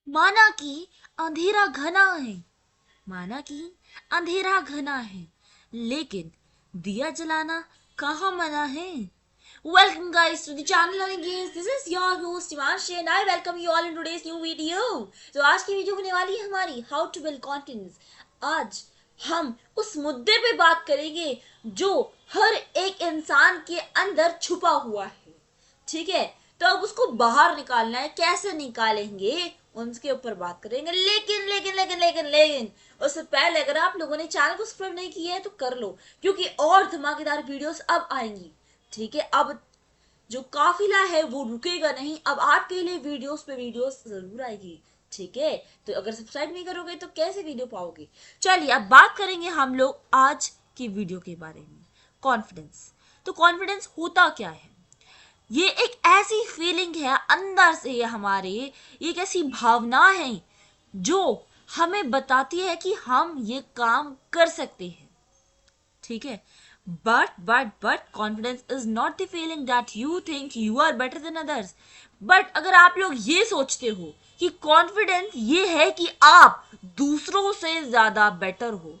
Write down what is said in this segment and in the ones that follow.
माना कि अंधेरा घना है, माना कि अंधेरा घना है, लेकिन दिया जलाना कहाँ मना है। Welcome guys to the channel and again this is your host Himanshi and I welcome you all in today's new video। तो आज की वीडियो होने वाली है हमारी How to build confidence। आज हम उस मुद्दे पे बात करेंगे जो हर एक इंसान के अंदर छुपा हुआ है। ठीक है, तो अब उसको बाहर निकालना है, कैसे निकालेंगे उसके ऊपर बात करेंगे। लेकिन उससे पहले अगर आप लोगों ने चैनल को सब्सक्राइब नहीं किया है तो कर लो, क्योंकि और धमाकेदार वीडियोस अब आएंगी। ठीक है, अब जो काफिला है वो रुकेगा नहीं, अब आपके लिए वीडियोस पे वीडियोस जरूर आएगी। ठीक है, तो अगर सब्सक्राइब नहीं करोगे तो कैसे वीडियो पाओगे। चलिए अब बात करेंगे हम लोग आज की वीडियो के बारे में, कॉन्फिडेंस। तो कॉन्फिडेंस होता क्या है? ये एक ऐसी फीलिंग है अंदर से हमारे, एक ऐसी भावना है जो हमें बताती है कि हम ये काम कर सकते हैं। ठीक है, but confidence is not the feeling that you think you are better than others. But अगर आप लोग ये सोचते हो कि कॉन्फिडेंस ये है कि आप दूसरों से ज्यादा बेटर हो,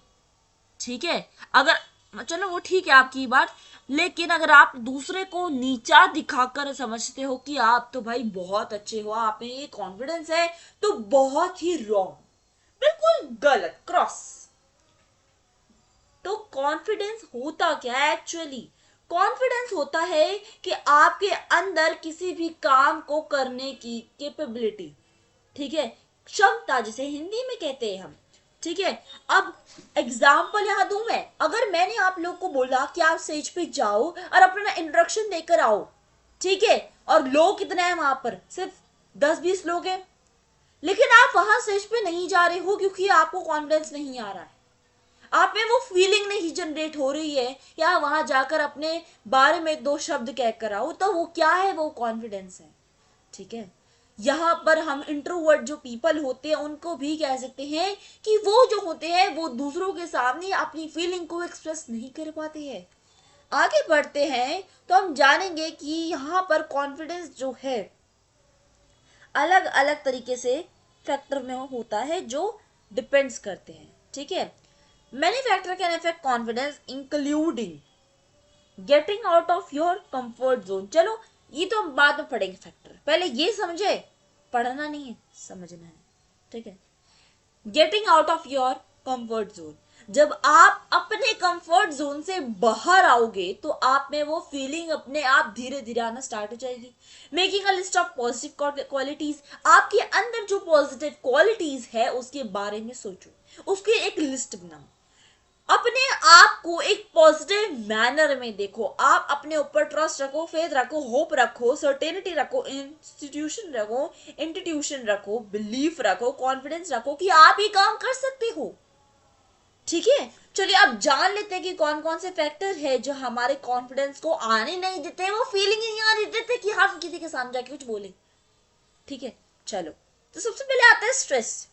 ठीक है, अगर चलो वो ठीक है आपकी बात, लेकिन अगर आप दूसरे को नीचा दिखाकर समझते हो कि आप तो भाई बहुत अच्छे हो, आप में ये कॉन्फिडेंस है, तो बहुत ही रॉन्ग, बिल्कुल गलत, क्रॉस। तो कॉन्फिडेंस होता क्या है एक्चुअली? कॉन्फिडेंस होता है कि आपके अंदर किसी भी काम को करने की कैपेबिलिटी, ठीक है, क्षमता, जिसे हिंदी में कहते हैं हम। ठीक है, अब एग्जाम्पल यहां दूं मैं। अगर मैंने आप लोग को बोला कि आप स्टेज पे जाओ और अपना इंट्रोडक्शन देकर आओ, ठीक है, और लोग कितने हैं वहां पर? सिर्फ 10-20 लोग हैं, लेकिन आप वहां स्टेज पे नहीं जा रहे हो क्योंकि आपको कॉन्फिडेंस नहीं आ रहा है, आप में वो फीलिंग नहीं जनरेट हो रही है, या वहां जाकर अपने बारे में दो शब्द कहकर आओ, तो वो क्या है? वो कॉन्फिडेंस है। ठीक है, यहाँ पर हम इंट्रोवर्ट जो पीपल होते हैं उनको भी कह सकते हैं कि वो जो होते हैं वो दूसरों के सामने अपनी फीलिंग को एक्सप्रेस नहीं कर पाते हैं। आगे बढ़ते हैं तो हम जानेंगे कि यहाँ पर कॉन्फिडेंस जो है अलग अलग तरीके से फैक्टर में होता है जो डिपेंड्स करते हैं। ठीक है, many factor can affect confidence including getting out of your comfort zone. चलो ये तो हम बाद में पढ़ेंगे फैक्टर, पहले ये समझे, पढ़ना नहीं है, समझना है। ठीक है, getting out of your comfort zone, जब आप अपने कंफर्ट जोन से बाहर आओगे तो आप में वो फीलिंग अपने आप धीरे धीरे आना स्टार्ट हो जाएगी। Making a list of positive qualities, आपके अंदर जो पॉजिटिव क्वालिटीज है उसके बारे में सोचो, उसकी एक लिस्ट बनाओ, अपने आप को एक पॉजिटिव मैनर में देखो, आप अपने ऊपर ट्रस्ट रखो, फेथ रखो, होप रखो, सर्टेनिटी रखो, इंस्टीट्यूशन रखो, बिलीफ रखो, कॉन्फिडेंस रखो कि आप ये काम कर सकते हो। ठीक है, चलिए अब जान लेते हैं कि कौन कौन से फैक्टर है जो हमारे कॉन्फिडेंस को आने नहीं देते, वो फीलिंग ही नहीं आने देते कि हम किसी के सामने जाके कुछ बोले। ठीक है, चलो, तो सबसे पहले आता है स्ट्रेस।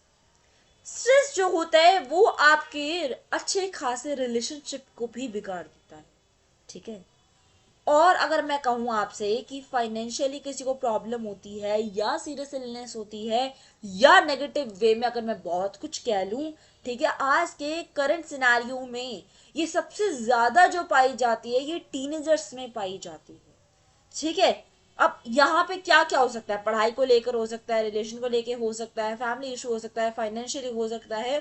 स्ट्रेस जो होता है वो आपके अच्छे खासे रिलेशनशिप को भी बिगाड़ देता है। ठीक है, और अगर मैं कहूँ आपसे कि फाइनेंशियली किसी को प्रॉब्लम होती है, या सीरियस इलनेस होती है, या नेगेटिव वे में अगर मैं बहुत कुछ कह लूँ, ठीक है, आज के करंट सिनारियो में ये सबसे ज्यादा जो पाई जाती है ये टीनेजर्स में पाई जाती है। ठीक है, अब यहाँ पे क्या क्या हो सकता है? पढ़ाई को लेकर हो सकता है, रिलेशन को लेकर हो सकता है, फैमिली इशू हो सकता है, फाइनेंशियली हो सकता है,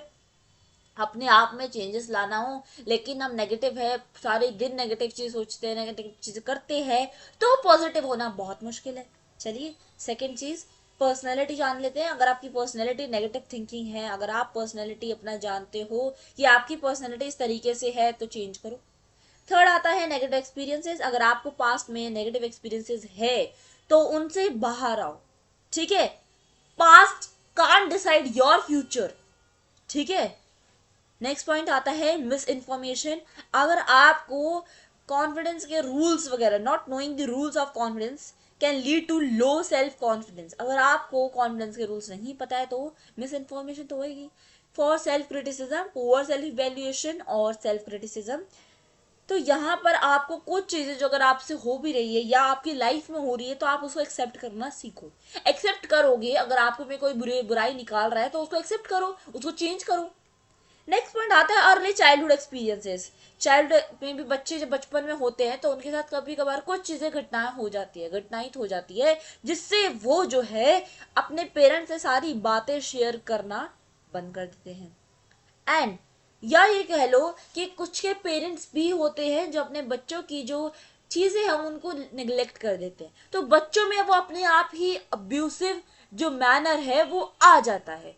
अपने आप में चेंजेस लाना हो, लेकिन हम नेगेटिव है, सारे दिन नेगेटिव चीज सोचते हैं, नेगेटिव चीज करते हैं, तो पॉजिटिव होना बहुत मुश्किल है। चलिए सेकंड चीज, पर्सनैलिटी जान लेते हैं। अगर आपकी पर्सनैलिटी नेगेटिव थिंकिंग है, अगर आप पर्सनैलिटी अपना जानते हो कि आपकी पर्सनैलिटी इस तरीके से है, तो चेंज करो। थर्ड आता है नेगेटिव एक्सपीरियंसेस। अगर आपको पास्ट में नेगेटिव एक्सपीरियंसेस है तो उनसे बाहर आओ। ठीक है, past can't decide your future. ठीक है, नेक्स्ट पॉइंट आता है मिस इन्फॉर्मेशन। अगर आपको कॉन्फिडेंस के रूल्स वगैरह, not knowing the rules of confidence can lead to low self confidence. अगर आपको कॉन्फिडेंस के रूल्स नहीं पता है तो मिस इन्फॉर्मेशन तो होगी। For self criticism, poor self evaluation और सेल्फ क्रिटिसिज्म, तो यहाँ पर आपको कुछ चीजें जो अगर आपसे हो भी रही है या आपकी लाइफ में हो रही है तो आप उसको एक्सेप्ट करना सीखो। एक्सेप्ट करोगे, अगर आपको में कोई बुराई निकाल रहा है तो उसको एक्सेप्ट करो, उसको चेंज करो। नेक्स्ट पॉइंट आता है अर्ली चाइल्डहुड एक्सपीरियंसेस। चाइल्ड में भी बच्चे जब बचपन में होते हैं तो उनके साथ कभी कभार कुछ चीजें घटनाएं हो जाती है जिससे वो जो है अपने पेरेंट्स से सारी बातें शेयर करना बंद कर देते हैं। एंड या ये कह लो कि कुछ के पेरेंट्स भी होते हैं जो अपने बच्चों की जो चीजें हैं उनको निगलेक्ट कर देते हैं, तो बच्चों में वो अपने आप ही अब्यूसिव जो मैनर है वो आ जाता है।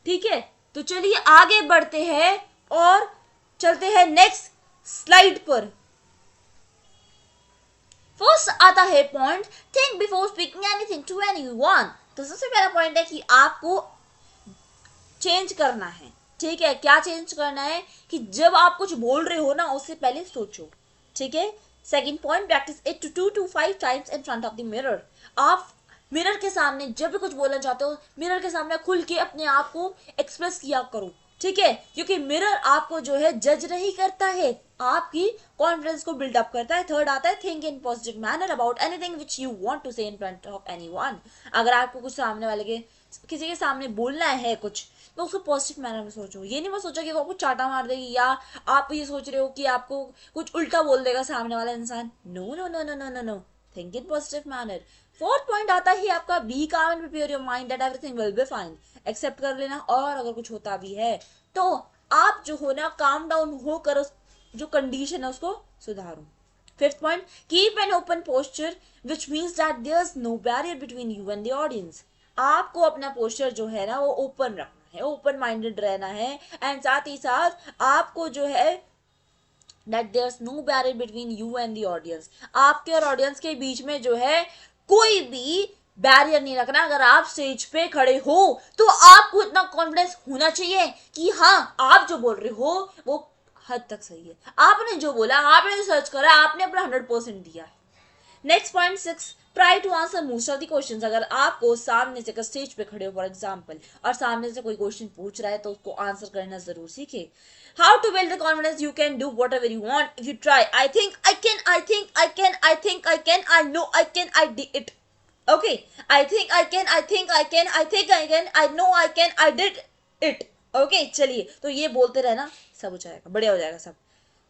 ठीक है, तो चलिए आगे बढ़ते हैं और चलते हैं नेक्स्ट स्लाइड पर। फर्स्ट आता है point, think before speaking anything to anyone. तो सबसे पहला पॉइंट है कि आपको चेंज करना है। ठीक है, क्या चेंज करना है कि जब आप कुछ बोल रहे हो ना उससे पहले सोचो। ठीक है, second point, practice it 2 to 5 times in front of the mirror. आप मिरर के सामने जब भी कुछ बोलना चाहते हो मिरर के सामने खुल के अपने आप को एक्सप्रेस किया करो। ठीक है, क्योंकि मिरर आपको जो है जज नहीं करता है, आपकी कॉन्फिडेंस को बिल्डअप करता है। थर्ड आता है, think in positive manner about anything which you want to say in front of anyone. अगर आपको कुछ सामने वाले के किसी के सामने बोलना है कुछ तो उसको पॉजिटिव मैनर में सोचो। ये नहीं मत सोचो कि वो आपको चाटा मार देगी या आप ये सोच रहे हो कि आपको कुछ उल्टा बोल देगा सामने वाला इंसान। No no no no no no no, think in positive manner. Fourth point आता ही आपका, be calm and prepare your mind that everything will be fine. Accept कर लेना, और अगर कुछ होता भी है तो आप जो हो ना काम डाउन होकर उस जो कंडीशन है उसको सुधारो। Fifth point, keep an open posture which means that there is no barrier between you and the audience. आपको अपना पोस्चर जो है ना वो ओपन रखना है, ओपन माइंडेड रहना है। एंड साथ ही साथ आपको जो है that there is no barrier between you and the audience. आपके और ऑडियंस के बीच में जो है कोई भी बैरियर नहीं रखना। अगर आप स्टेज पे खड़े हो तो आपको इतना कॉन्फिडेंस होना चाहिए कि हाँ आप जो बोल रहे हो वो हद तक सही है। आपने जो बोला, आपने जो सर्च करा, आपने अपना 100% दिया। Next point 6, try to answer most of the questions. अगर आपको सामने से स्टेज पे खड़े हो फॉर एग्जांपल और सामने से कोई क्वेश्चन पूछ रहा है तो उसको आंसर करना जरूर सीखे। How to build the confidence, you can do whatever you want if you try. I think I can, I think I can, I think I can, I know I can, I did it. Okay, I think I can, I think I can, I think I can, I know I can, I did it. Okay, चलिए तो ये बोलते रहना, सब हो जाएगा, बढ़िया हो जाएगा सब।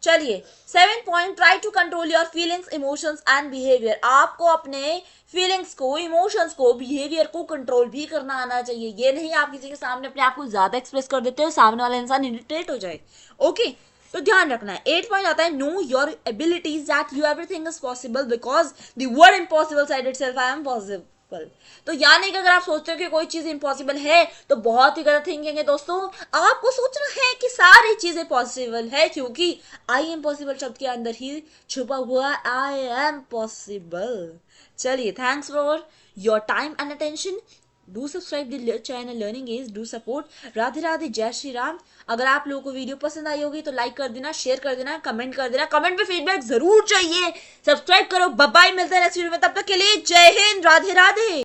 चलिए 7 point, try to control your feelings, emotions and behaviour. आपको अपने फीलिंग्स को, इमोशंस को, बिहेवियर को कंट्रोल भी करना आना चाहिए। ये नहीं आप किसी के सामने अपने आप को ज्यादा एक्सप्रेस कर देते हो, सामने वाला इंसान इरिटेट हो जाए। ओके, तो ध्यान रखना है। 8 पॉइंट आता है, know your abilities that you everything is possible because the word impossible side itself I am possible. तो यानी कि अगर आप सोचते हो कि कोई चीज इम्पॉसिबल है तो बहुत ही गलत थिंकिंग है दोस्तों। आपको सोचना है कि सारी चीजें पॉसिबल है, क्योंकि आई एम पॉसिबल शब्द के अंदर ही छुपा हुआ आई एम पॉसिबल। चलिए, thanks for your time and attention. Do subscribe the channel learning is, do support. Radhe Radhe, जय श्री राम। अगर आप लोगों को वीडियो पसंद आई होगी तो लाइक कर देना, शेयर कर देना, कमेंट कर देना। कमेंट पे फीडबैक जरूर चाहिए। सब्सक्राइब करो। बाय बाय, मिलते हैं नेक्स्ट वीडियो में, तब तक के लिए जय हिंद, राधे राधे।